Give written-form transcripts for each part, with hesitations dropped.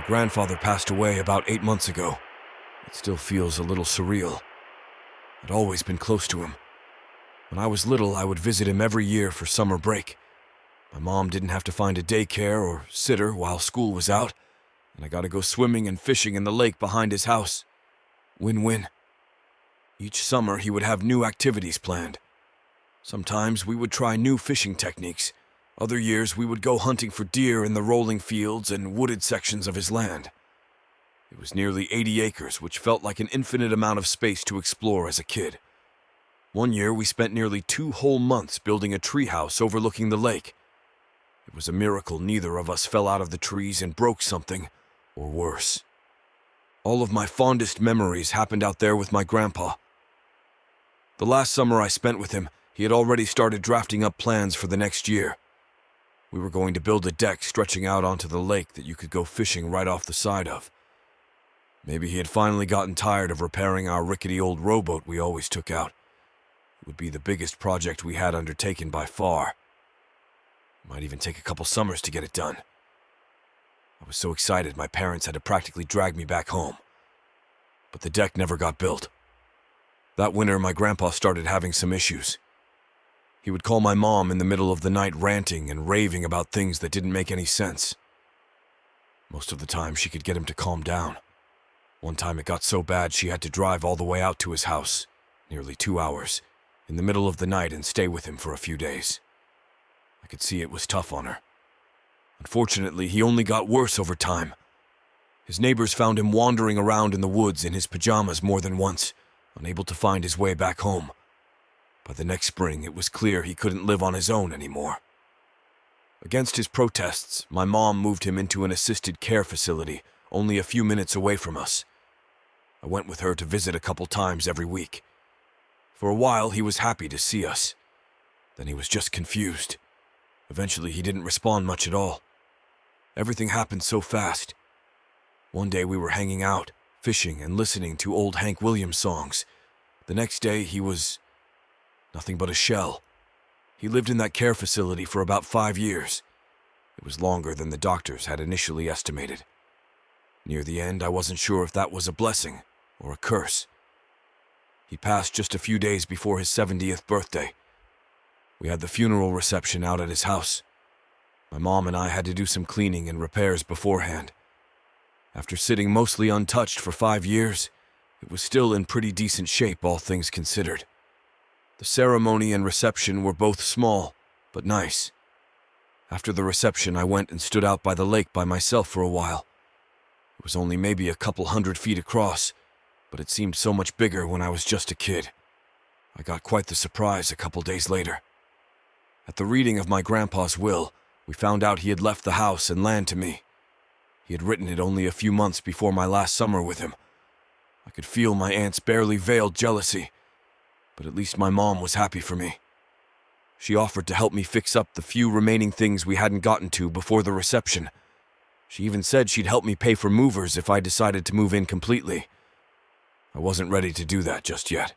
My grandfather passed away about 8 months ago. It still feels a little surreal. I'd always been close to him. When I was little, I would visit him every year for summer break. My mom didn't have to find a daycare or sitter while school was out, and I got to go swimming and fishing in the lake behind his house. Win-win. Each summer, he would have new activities planned. Sometimes we would try new fishing techniques. Other years, we would go hunting for deer in the rolling fields and wooded sections of his land. It was nearly 80 acres, which felt like an infinite amount of space to explore as a kid. One year, we spent nearly 2 whole months building a treehouse overlooking the lake. It was a miracle neither of us fell out of the trees and broke something, or worse. All of my fondest memories happened out there with my grandpa. The last summer I spent with him, he had already started drafting up plans for the next year. We were going to build a deck stretching out onto the lake that you could go fishing right off the side of. Maybe he had finally gotten tired of repairing our rickety old rowboat we always took out. It would be the biggest project we had undertaken by far. It might even take a couple summers to get it done. I was so excited my parents had to practically drag me back home. But the deck never got built. That winter, my grandpa started having some issues. He would call my mom in the middle of the night ranting and raving about things that didn't make any sense. Most of the time, she could get him to calm down. One time it got so bad she had to drive all the way out to his house, nearly 2 hours, in the middle of the night and stay with him for a few days. I could see it was tough on her. Unfortunately, he only got worse over time. His neighbors found him wandering around in the woods in his pajamas more than once, unable to find his way back home. By the next spring, it was clear he couldn't live on his own anymore. Against his protests, my mom moved him into an assisted care facility only a few minutes away from us. I went with her to visit a couple times every week. For a while, he was happy to see us. Then he was just confused. Eventually, he didn't respond much at all. Everything happened so fast. One day we were hanging out, fishing, and listening to old Hank Williams songs. The next day, he was nothing but a shell. He lived in that care facility for about 5 years. It was longer than the doctors had initially estimated. Near the end, I wasn't sure if that was a blessing or a curse. He passed just a few days before his 70th birthday. We had the funeral reception out at his house. My mom and I had to do some cleaning and repairs beforehand. After sitting mostly untouched for 5 years, it was still in pretty decent shape, all things considered. The ceremony and reception were both small, but nice. After the reception, I went and stood out by the lake by myself for a while. It was only maybe a couple 100 feet across, but it seemed so much bigger when I was just a kid. I got quite the surprise a couple days later. At the reading of my grandpa's will, we found out he had left the house and land to me. He had written it only a few months before my last summer with him. I could feel my aunt's barely veiled jealousy, but at least my mom was happy for me. She offered to help me fix up the few remaining things we hadn't gotten to before the reception. She even said she'd help me pay for movers if I decided to move in completely. I wasn't ready to do that just yet.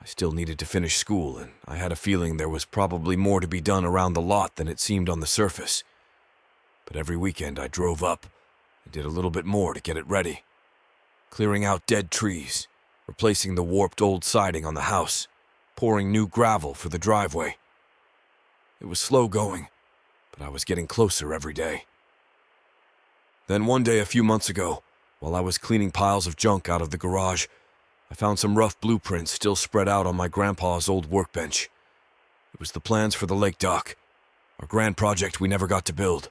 I still needed to finish school, and I had a feeling there was probably more to be done around the lot than it seemed on the surface. But every weekend I drove up and did a little bit more to get it ready. Clearing out dead trees, replacing the warped old siding on the house, pouring new gravel for the driveway. It was slow going, but I was getting closer every day. Then one day a few months ago, while I was cleaning piles of junk out of the garage, I found some rough blueprints still spread out on my grandpa's old workbench. It was the plans for the lake dock, our grand project we never got to build.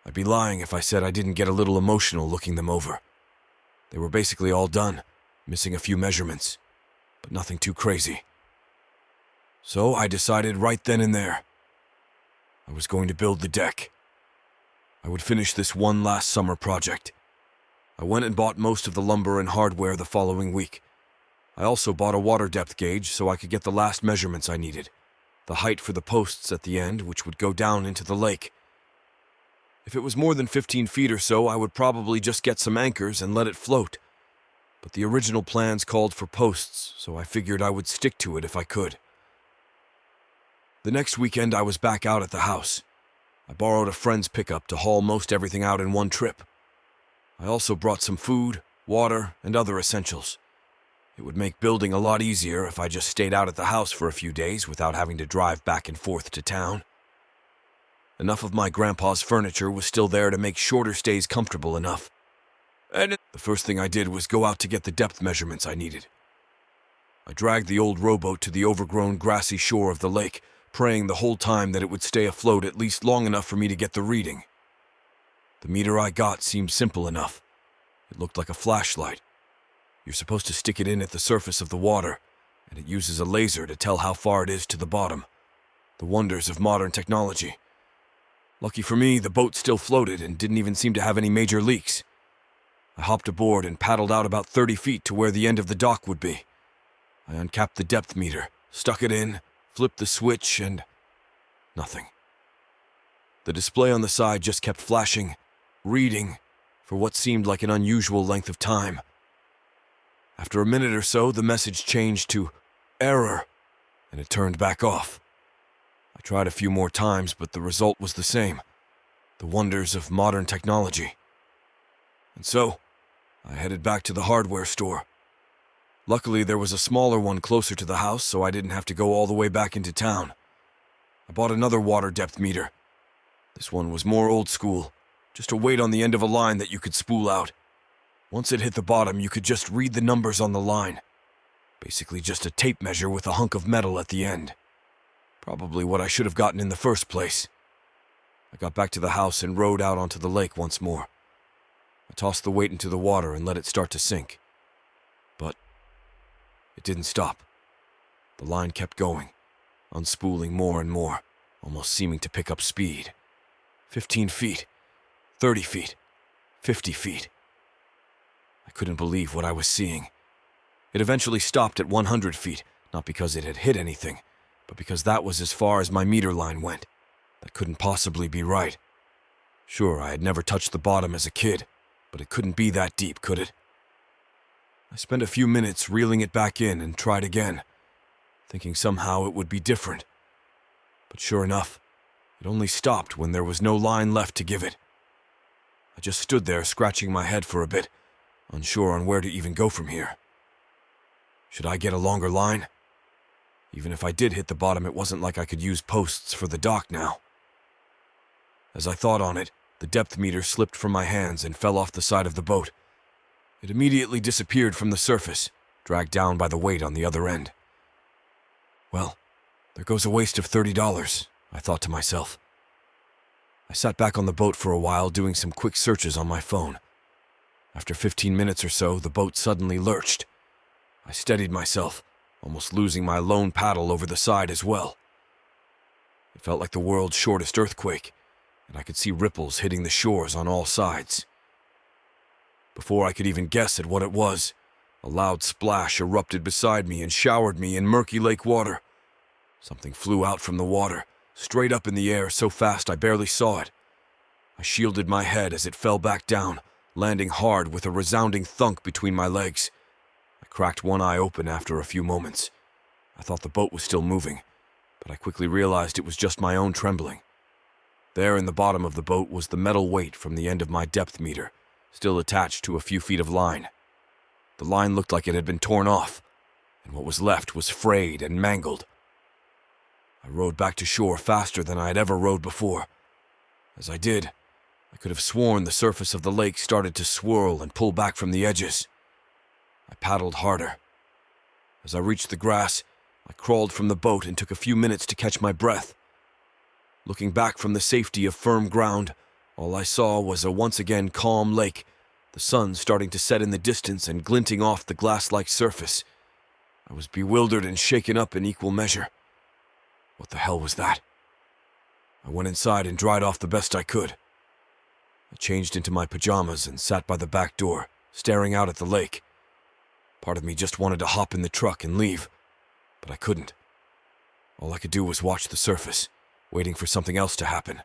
I'd be lying if I said I didn't get a little emotional looking them over. They were basically all done, missing a few measurements, but nothing too crazy. So I decided right then and there, I was going to build the deck. I would finish this one last summer project. I went and bought most of the lumber and hardware the following week. I also bought a water depth gauge so I could get the last measurements I needed, the height for the posts at the end, which would go down into the lake. If it was more than 15 feet or so, I would probably just get some anchors and let it float. But the original plans called for posts, so I figured I would stick to it if I could. The next weekend, I was back out at the house. I borrowed a friend's pickup to haul most everything out in one trip. I also brought some food, water, and other essentials. It would make building a lot easier if I just stayed out at the house for a few days without having to drive back and forth to town. Enough of my grandpa's furniture was still there to make shorter stays comfortable enough. And the first thing I did was go out to get the depth measurements I needed. I dragged the old rowboat to the overgrown grassy shore of the lake, praying the whole time that it would stay afloat at least long enough for me to get the reading. The meter I got seemed simple enough. It looked like a flashlight. You're supposed to stick it in at the surface of the water, and it uses a laser to tell how far it is to the bottom. The wonders of modern technology. Lucky for me, the boat still floated and didn't even seem to have any major leaks. I hopped aboard and paddled out about 30 feet to where the end of the dock would be. I uncapped the depth meter, stuck it in, flipped the switch, and nothing. The display on the side just kept flashing, reading, for what seemed like an unusual length of time. After a minute or so, the message changed to error, and it turned back off. I tried a few more times, but the result was the same. The wonders of modern technology. And so, I headed back to the hardware store. Luckily, there was a smaller one closer to the house, so I didn't have to go all the way back into town. I bought another water depth meter. This one was more old school, just a weight on the end of a line that you could spool out. Once it hit the bottom, you could just read the numbers on the line. Basically just a tape measure with a hunk of metal at the end. Probably what I should have gotten in the first place. I got back to the house and rowed out onto the lake once more. I tossed the weight into the water and let it start to sink. But it didn't stop. The line kept going, unspooling more and more, almost seeming to pick up speed. 15 feet, 30 feet, 50 feet. I couldn't believe what I was seeing. It eventually stopped at 100 feet, not because it had hit anything, but because that was as far as my meter line went. That couldn't possibly be right. Sure, I had never touched the bottom as a kid, but it couldn't be that deep, could it? I spent a few minutes reeling it back in and tried again, thinking somehow it would be different. But sure enough, it only stopped when there was no line left to give it. I just stood there scratching my head for a bit, unsure on where to even go from here. Should I get a longer line? Even if I did hit the bottom, it wasn't like I could use posts for the dock now. As I thought on it, the depth meter slipped from my hands and fell off the side of the boat. It immediately disappeared from the surface, dragged down by the weight on the other end. Well, there goes a waste of $30, I thought to myself. I sat back on the boat for a while doing some quick searches on my phone. After 15 minutes or so, the boat suddenly lurched. I steadied myself, almost losing my lone paddle over the side as well. It felt like the world's shortest earthquake, and I could see ripples hitting the shores on all sides. Before I could even guess at what it was, a loud splash erupted beside me and showered me in murky lake water. Something flew out from the water, straight up in the air so fast I barely saw it. I shielded my head as it fell back down, landing hard with a resounding thunk between my legs. I cracked one eye open after a few moments. I thought the boat was still moving, but I quickly realized it was just my own trembling. There in the bottom of the boat was the metal weight from the end of my depth meter, still attached to a few feet of line. The line looked like it had been torn off, and what was left was frayed and mangled. I rowed back to shore faster than I had ever rowed before. As I did, I could have sworn the surface of the lake started to swirl and pull back from the edges. I paddled harder. As I reached the grass, I crawled from the boat and took a few minutes to catch my breath. Looking back from the safety of firm ground, all I saw was a once again calm lake, the sun starting to set in the distance and glinting off the glass-like surface. I was bewildered and shaken up in equal measure. What the hell was that? I went inside and dried off the best I could. I changed into my pajamas and sat by the back door, staring out at the lake. Part of me just wanted to hop in the truck and leave, but I couldn't. All I could do was watch the surface, waiting for something else to happen.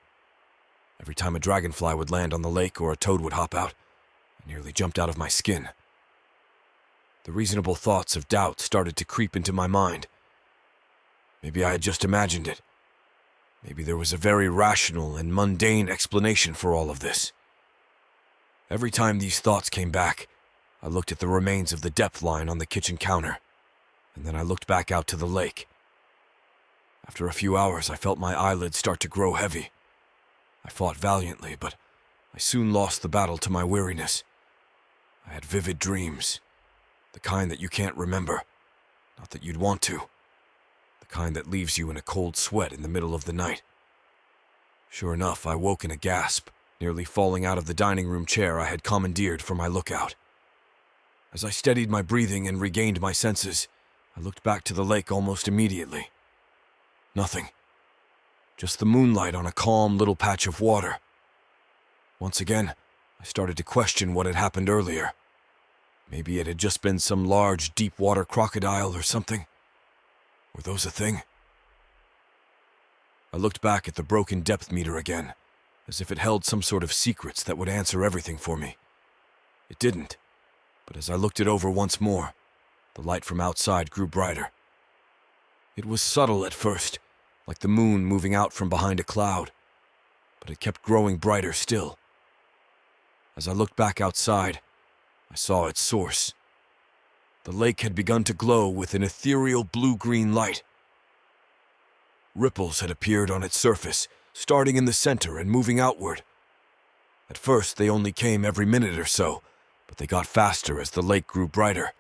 Every time a dragonfly would land on the lake or a toad would hop out, I nearly jumped out of my skin. The reasonable thoughts of doubt started to creep into my mind. Maybe I had just imagined it. Maybe there was a very rational and mundane explanation for all of this. Every time these thoughts came back, I looked at the remains of the depth line on the kitchen counter, and then I looked back out to the lake. After a few hours, I felt my eyelids start to grow heavy. I fought valiantly, but I soon lost the battle to my weariness. I had vivid dreams, the kind that you can't remember, not that you'd want to, the kind that leaves you in a cold sweat in the middle of the night. Sure enough, I woke in a gasp, nearly falling out of the dining room chair I had commandeered for my lookout. As I steadied my breathing and regained my senses, I looked back to the lake almost immediately. Nothing. Just the moonlight on a calm little patch of water. Once again, I started to question what had happened earlier. Maybe it had just been some large, deep-water crocodile or something. Were those a thing? I looked back at the broken depth meter again, as if it held some sort of secrets that would answer everything for me. It didn't, but as I looked it over once more, the light from outside grew brighter. It was subtle at first, like the moon moving out from behind a cloud, but it kept growing brighter still. As I looked back outside, I saw its source. The lake had begun to glow with an ethereal blue-green light. Ripples had appeared on its surface, starting in the center and moving outward. At first, they only came every minute or so, but they got faster as the lake grew brighter.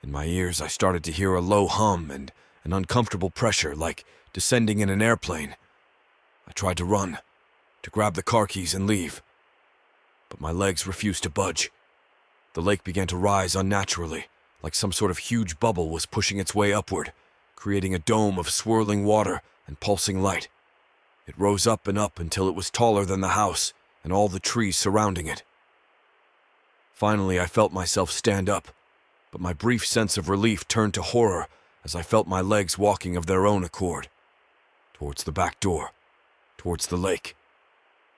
In my ears, I started to hear a low hum and an uncomfortable pressure, like descending in an airplane. I tried to run, to grab the car keys and leave, but my legs refused to budge. The lake began to rise unnaturally, like some sort of huge bubble was pushing its way upward, creating a dome of swirling water and pulsing light. It rose up and up until it was taller than the house and all the trees surrounding it. Finally, I felt myself stand up, but my brief sense of relief turned to horror as I felt my legs walking of their own accord, towards the back door, towards the lake.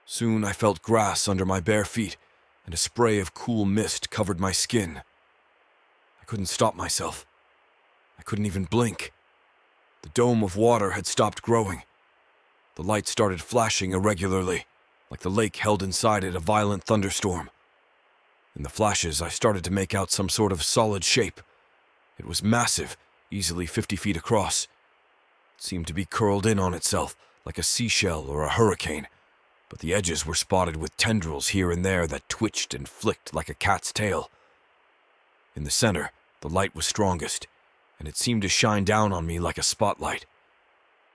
Soon I felt grass under my bare feet, and a spray of cool mist covered my skin. I couldn't stop myself. I couldn't even blink. The dome of water had stopped growing. The light started flashing irregularly, like the lake held inside it a violent thunderstorm. In the flashes, I started to make out some sort of solid shape. It was massive, easily 50 feet across. It seemed to be curled in on itself, like a seashell or a hurricane, but the edges were spotted with tendrils here and there that twitched and flicked like a cat's tail. In the center, the light was strongest, and it seemed to shine down on me like a spotlight.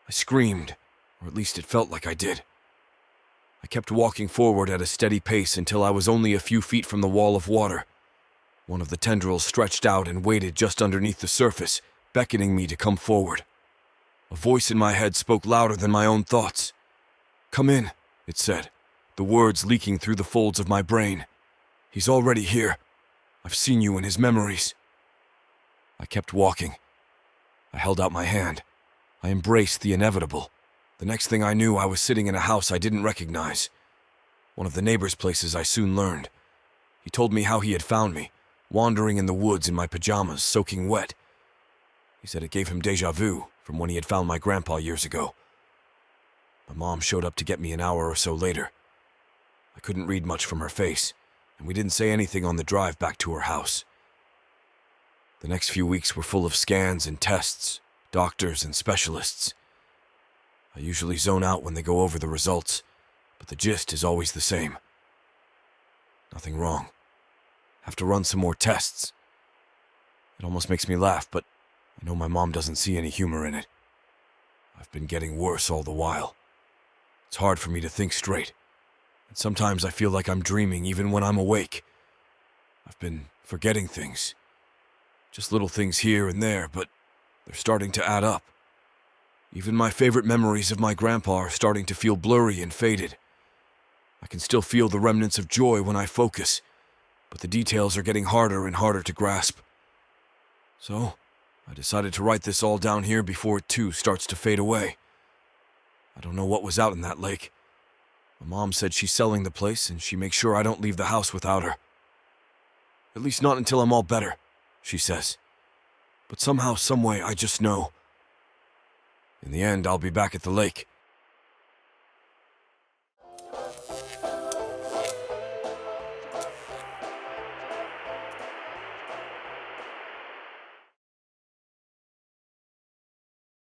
I screamed, or at least it felt like I did. I kept walking forward at a steady pace until I was only a few feet from the wall of water. One of the tendrils stretched out and waited just underneath the surface, beckoning me to come forward. A voice in my head spoke louder than my own thoughts. "Come in," it said, the words leaking through the folds of my brain. "He's already here. I've seen you in his memories." I kept walking. I held out my hand. I embraced the inevitable. The next thing I knew, I was sitting in a house I didn't recognize. One of the neighbors' places, I soon learned. He told me how he had found me, wandering in the woods in my pajamas, soaking wet. He said it gave him déjà vu from when he had found my grandpa years ago. My mom showed up to get me an hour or so later. I couldn't read much from her face, and we didn't say anything on the drive back to her house. The next few weeks were full of scans and tests, doctors and specialists. I usually zone out when they go over the results, but the gist is always the same. Nothing wrong. Have to run some more tests. It almost makes me laugh, but I know my mom doesn't see any humor in it. I've been getting worse all the while. It's hard for me to think straight, and sometimes I feel like I'm dreaming even when I'm awake. I've been forgetting things. Just little things here and there, but they're starting to add up. Even my favorite memories of my grandpa are starting to feel blurry and faded. I can still feel the remnants of joy when I focus, but the details are getting harder and harder to grasp. So, I decided to write this all down here before it too starts to fade away. I don't know what was out in that lake. My mom said she's selling the place and she makes sure I don't leave the house without her. At least not until I'm all better, she says. But somehow, someway, I just know. In the end, I'll be back at the lake,